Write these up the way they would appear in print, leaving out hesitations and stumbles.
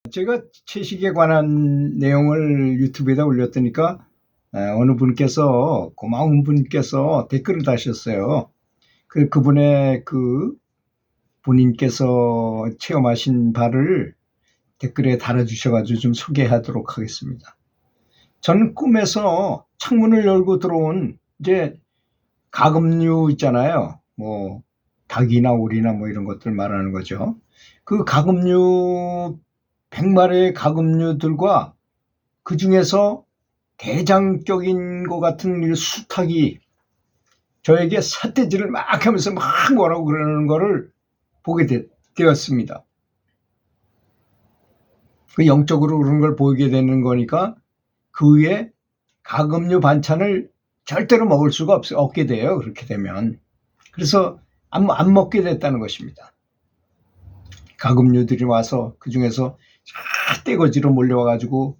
제가 채식에 관한 내용을 유튜브에다 올렸더니까 어느 분께서 고마운 분께서 댓글을 다셨어요. 그분의 본인께서 체험하신 바를 댓글에 달아주셔가지고 좀 소개하도록 하겠습니다. 저는 꿈에서 창문을 열고 들어온 이제 가금류 있잖아요. 뭐 닭이나 오리나 뭐 이런 것들 말하는 거죠. 그 가금류 100마리의 가금류들과 그 중에서 대장격인 것 같은 수탉이 저에게 삿대질을 막 하면서 막 뭐라고 그러는 거를 보게 되었습니다. 그 영적으로 그런 걸 보이게 되는 거니까 그 위에 가금류 반찬을 절대로 먹을 수가 없게 돼요. 그렇게 되면. 그래서 안 먹게 됐다는 것입니다. 가금류들이 와서 그 중에서 떼거지로 몰려와가지고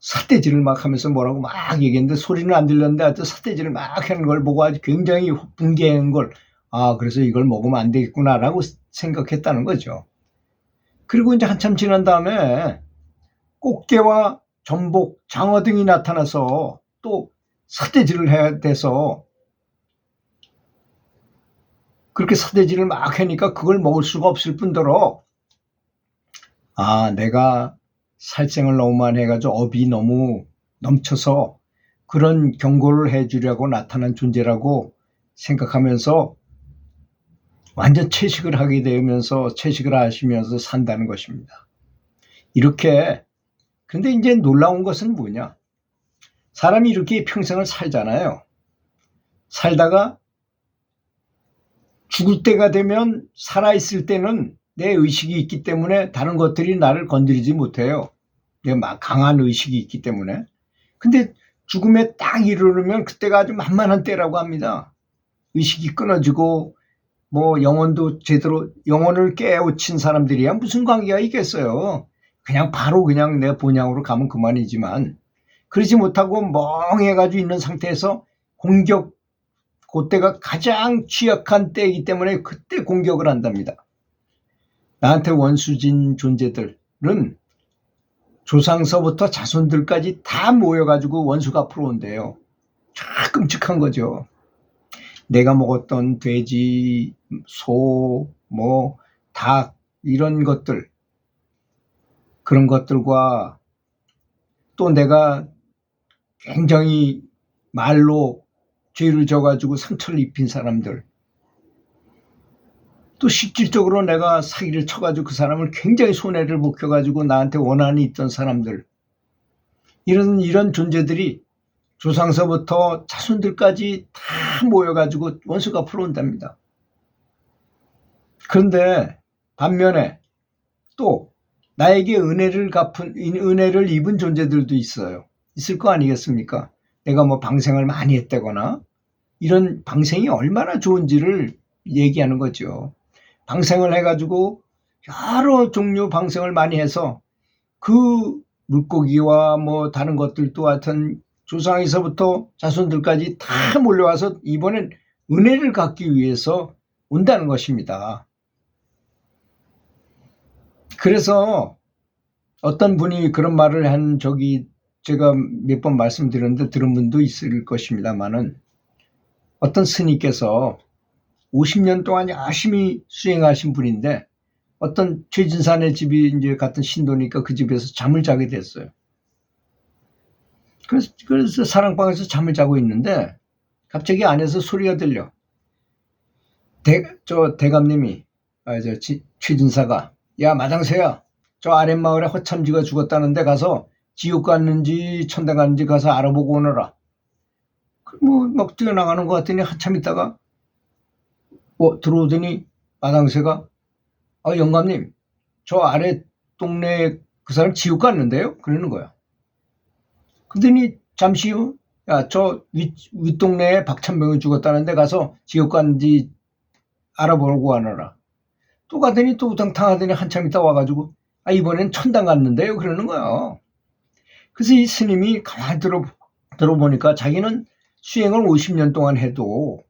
삿대질을 막 하면서 뭐라고 막 얘기했는데 소리는 안 들렸는데 하여튼 삿대질을 막 하는 걸 보고 아주 굉장히 분개한 걸, 그래서 이걸 먹으면 안 되겠구나라고 생각했다는 거죠. 그리고 이제 한참 지난 다음에 꽃게와 전복, 장어 등이 나타나서 또 삿대질을 해야 돼서 그렇게 삿대질을 막 하니까 그걸 먹을 수가 없을 뿐더러 내가 살생을 너무 많이 해가지고 업이 너무 넘쳐서 그런 경고를 해주려고 나타난 존재라고 생각하면서 완전 채식을 하게 되면서 채식을 하시면서 산다는 것입니다. 이렇게. 근데 이제 놀라운 것은 뭐냐, 사람이 이렇게 평생을 살잖아요. 살다가 죽을 때가 되면 살아있을 때는 내 의식이 있기 때문에 다른 것들이 나를 건드리지 못해요. 막 강한 의식이 있기 때문에. 근데 죽음에 딱 이르르면 그때가 아주 만만한 때라고 합니다. 의식이 끊어지고 뭐 영혼도 제대로, 영혼을 깨우친 사람들이야 무슨 관계가 있겠어요. 그냥 바로 그냥 내 본향으로 가면 그만이지만 그러지 못하고 멍해가지고 있는 상태에서 그때가 가장 취약한 때이기 때문에 그때 공격을 한답니다. 나한테 원수진 존재들은 조상서부터 자손들까지 다 모여가지고 원수가 앞으로 온대요. 참 끔찍한 거죠. 내가 먹었던 돼지, 소, 닭 이런 것들, 그런 것들과 또 내가 굉장히 말로 죄를 져가지고 상처를 입힌 사람들, 또 실질적으로 내가 사기를 쳐가지고 그 사람을 굉장히 손해를 목혀가지고 나한테 원한이 있던 사람들, 이런 존재들이 조상서부터 자손들까지 다 모여가지고 원수가 앞으로 온답니다. 그런데 반면에 또 나에게 은혜를 입은 존재들도 있을 거 아니겠습니까? 내가 뭐 방생을 많이 했다거나 이런 방생이 얼마나 좋은지를 얘기하는 거죠. 방생을 해가지고 여러 종류 방생을 많이 해서 그 물고기와 뭐 다른 것들도 하여튼 조상에서부터 자손들까지 다 몰려와서 이번엔 은혜를 갖기 위해서 온다는 것입니다. 그래서 어떤 분이 그런 말을 한 적이 제가 몇 번 말씀드렸는데 들은 분도 있을 것입니다만은, 어떤 스님께서 50년 동안 열심히 수행하신 분인데 어떤 최진산의 집이 이제 같은 신도니까 그 집에서 잠을 자게 됐어요. 그래서 사랑방에서 잠을 자고 있는데 갑자기 안에서 소리가 들려. 대감님이, 최진사가, 야 마당새야, 저 아랫마을에 허참쥐가 죽었다는데 가서 지옥 갔는지 천당 갔는지 가서 알아보고 오너라. 막 뛰어나가는 것 같더니 한참 있다가 들어오더니 마당새가, 영감님, 저 아래 동네 그 사람 지옥 갔는데요? 그러는 거야. 그러더니 잠시 후, 야, 저 윗동네에 박찬병이 죽었다는데 가서 지옥 갔는지 알아보고 와너라. 또 가더니 또 우당탕하더니 한참 있다 와가지고, 이번엔 천당 갔는데요? 그러는 거야. 그래서 이 스님이 가만히 들어보니까 자기는 수행을 50년 동안 해도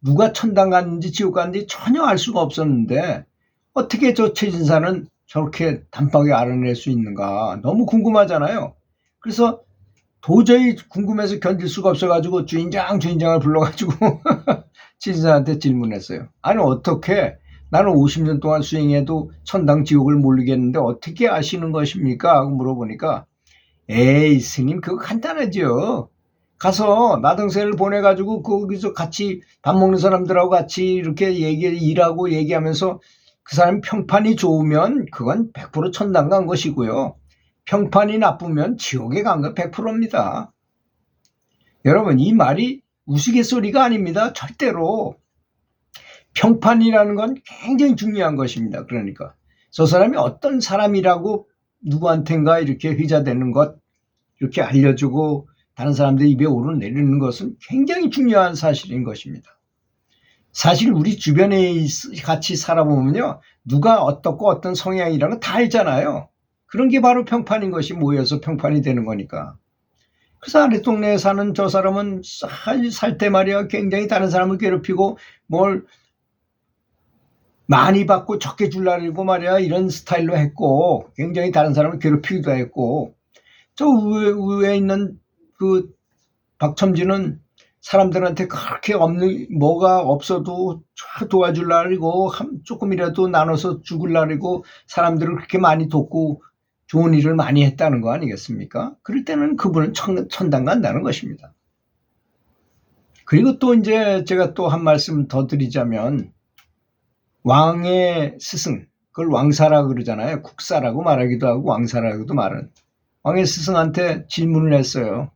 누가 천당 갔는지 지옥 갔는지 전혀 알 수가 없었는데 어떻게 저 최진사는 저렇게 단박에 알아낼 수 있는가 너무 궁금하잖아요. 그래서 도저히 궁금해서 견딜 수가 없어가지고 주인장을 불러가지고 진사한테 질문했어요. 아니 어떻게 나는 50년 동안 수행해도 천당 지옥을 모르겠는데 어떻게 아시는 것입니까? 하고 물어보니까 에이 스님 그거 간단하죠. 가서 나등새를 보내가지고 거기서 같이 밥 먹는 사람들하고 같이 이렇게 일하고 얘기하면서 그 사람 평판이 좋으면 그건 100% 천당 간 것이고요. 평판이 나쁘면 지옥에 간 건 100%입니다. 여러분 이 말이 우스갯소리가 아닙니다. 절대로. 평판이라는 건 굉장히 중요한 것입니다. 그러니까 저 사람이 어떤 사람이라고 누구한텐가 이렇게 회자되는 것 이렇게 알려주고 다른 사람들 입에 오르내리는 것은 굉장히 중요한 사실인 것입니다. 사실 우리 주변에 같이 살아보면요. 누가 어떻고 어떤 성향이라는 거 다 알잖아요. 그런 게 바로 평판인 것이 모여서 평판이 되는 거니까. 그래서 아랫동네에 사는 저 사람은 살 때 말이야 굉장히 다른 사람을 괴롭히고 뭘 많이 받고 적게 주려고 말이야 이런 스타일로 했고 굉장히 다른 사람을 괴롭히기도 했고 저 위에 있는 그 박첨지는 사람들한테 그렇게 뭐가 없어도 도와주려고 조금이라도 나눠서 주려고 사람들을 그렇게 많이 돕고 좋은 일을 많이 했다는 거 아니겠습니까? 그럴 때는 그분은 천당 간다는 것입니다. 그리고 또 이제 제가 또 한 말씀 더 드리자면 왕의 스승, 그걸 왕사라 그러잖아요. 국사라고 말하기도 하고 왕사라고도 말은. 왕의 스승한테 질문을 했어요.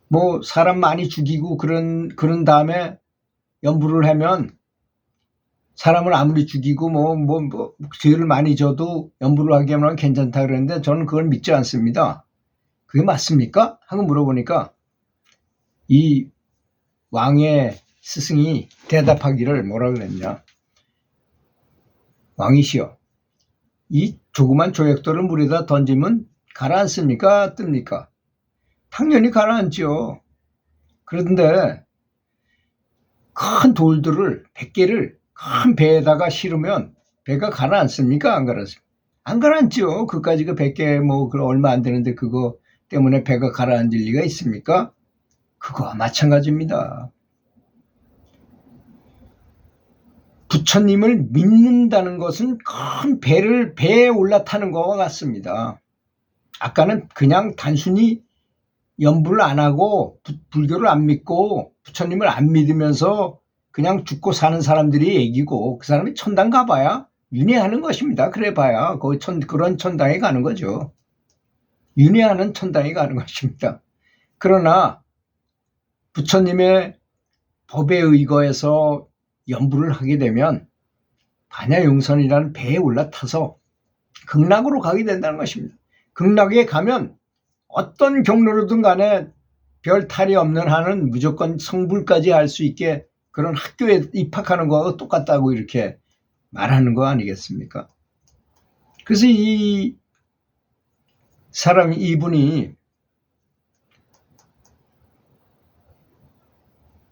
뭐 사람 많이 죽이고 그런 다음에 연부를 하면 사람을 아무리 죽이고 뭐 죄를 많이 져도 연부를 하게 하면 괜찮다 그랬는데 저는 그걸 믿지 않습니다. 그게 맞습니까? 하고 물어보니까 이 왕의 스승이 대답하기를 뭐라 그랬냐. 왕이시여, 이 조그만 조약돌을 물에다 던지면 가라앉습니까? 뜹니까? 당연히 가라앉죠. 그런데 큰 돌들을 100개를 큰 배에다가 실으면 배가 가라앉습니까? 안 가라앉습니까? 안 가라앉죠. 그까지 그 100개 뭐 얼마 안 되는데 그거 때문에 배가 가라앉을 리가 있습니까? 그거와 마찬가지입니다. 부처님을 믿는다는 것은 큰 배에 올라타는 것과 같습니다. 아까는 그냥 단순히 연부를 안 하고 불교를 안 믿고 부처님을 안 믿으면서 그냥 죽고 사는 사람들이 얘기고 그 사람이 천당 가봐야 윤회하는 것입니다. 그래 봐야 그런 천당에 가는 거죠. 윤회하는 천당에 가는 것입니다. 그러나 부처님의 법에 의거해서 연부를 하게 되면 반야용선이라는 배에 올라타서 극락으로 가게 된다는 것입니다. 극락에 가면 어떤 경로로든 간에 별 탈이 없는 한은 무조건 성불까지 할 수 있게 그런 학교에 입학하는 거하고 똑같다고 이렇게 말하는 거 아니겠습니까? 그래서 이분이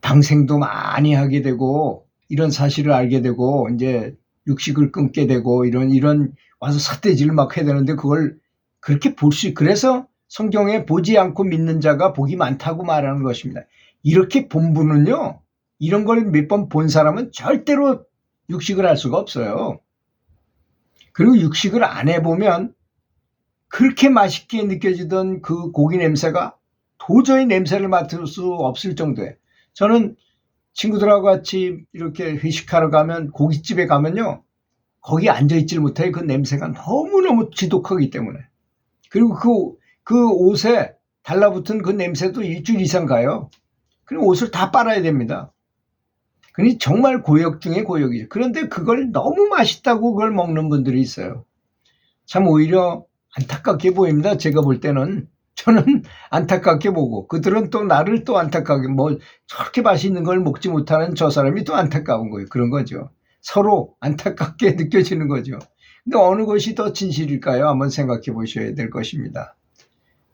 방생도 많이 하게 되고 이런 사실을 알게 되고 이제 육식을 끊게 되고 이런 와서 삿대질을 막 해야 되는데 그걸 그렇게 그래서 성경에 보지 않고 믿는 자가 복이 많다고 말하는 것입니다. 이렇게 본 분은요, 이런 걸 몇 번 본 사람은 절대로 육식을 할 수가 없어요. 그리고 육식을 안 해보면 그렇게 맛있게 느껴지던 그 고기 냄새가 도저히 냄새를 맡을 수 없을 정도예요. 저는 친구들하고 같이 이렇게 회식하러 가면 고깃집에 가면요, 거기 앉아있질 못해. 그 냄새가 너무너무 지독하기 때문에. 그리고 그 옷에 달라붙은 그 냄새도 일주일 이상 가요. 그리고 옷을 다 빨아야 됩니다. 그러니 정말 고역 중에 고역이죠. 그런데 그걸 너무 맛있다고 그걸 먹는 분들이 있어요. 참 오히려 안타깝게 보입니다. 제가 볼 때는. 저는 안타깝게 보고 그들은 또 나를 또 안타깝게 저렇게 맛있는 걸 먹지 못하는 저 사람이 또 안타까운 거예요. 그런 거죠. 서로 안타깝게 느껴지는 거죠. 근데 어느 것이 더 진실일까요? 한번 생각해 보셔야 될 것입니다.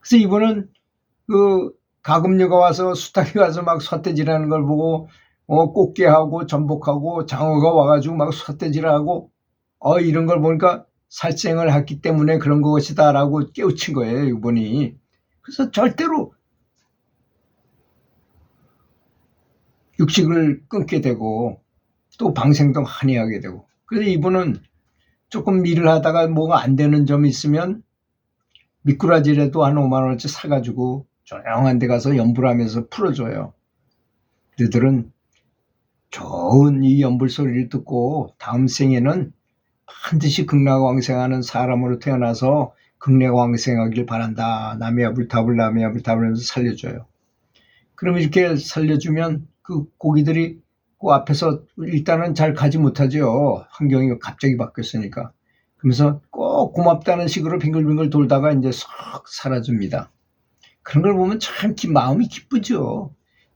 그래서 이분은 그 가금류가 와서 수탉이 와서 막 삿대질하는 걸 보고 꽃게하고 전복하고 장어가 와가지고 막 삿대질하고 이런 걸 보니까 살생을 했기 때문에 그런 것이다라고 깨우친 거예요, 이분이. 그래서 절대로 육식을 끊게 되고 또 방생도 많이 하게 되고. 그래서 이분은 조금 일을 하다가 뭐가 안 되는 점이 있으면 미꾸라지라도 한 5만 원어치 사가지고 조용한 데 가서 연불하면서 풀어줘요. 그들은 좋은 이 연불 소리를 듣고 다음 생에는 반드시 극락왕생하는 사람으로 태어나서 극락왕생하길 바란다. 남이야 불타불 남이야 불타불 하면서 살려줘요. 그럼 이렇게 살려주면 그 고기들이 그 앞에서 일단은 잘 가지 못하죠. 환경이 갑자기 바뀌었으니까. 그러면서 꼭 고맙다는 식으로 빙글빙글 돌다가 이제 쏙 사라집니다. 그런 걸 보면 참 마음이 기쁘죠.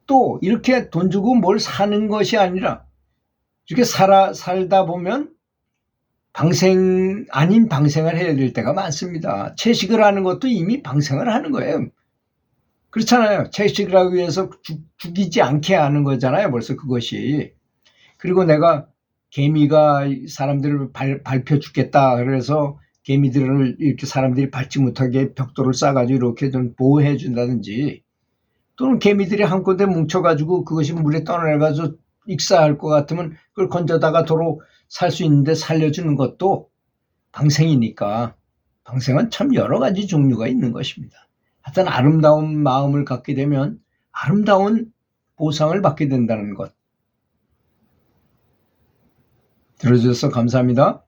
또 이렇게 돈 주고 뭘 사는 것이 아니라 이렇게 살다 보면 방생 아닌 방생을 해야 될 때가 많습니다. 채식을 하는 것도 이미 방생을 하는 거예요. 그렇잖아요. 채식을 하기 위해서 죽이지 않게 하는 거잖아요. 벌써 그것이. 그리고 내가 개미가 사람들을 밟혀 죽겠다 그래서 개미들을 이렇게 사람들이 밟지 못하게 벽돌을 싸가지고 이렇게 좀 보호해 준다든지, 또는 개미들이 한 군데 뭉쳐가지고 그것이 물에 떠내려가서 익사할 것 같으면 그걸 건져다가 도로 살 수 있는데 살려주는 것도 방생이니까. 방생은 참 여러 가지 종류가 있는 것입니다. 하여튼 아름다운 마음을 갖게 되면 아름다운 보상을 받게 된다는 것. 들어주셔서 감사합니다.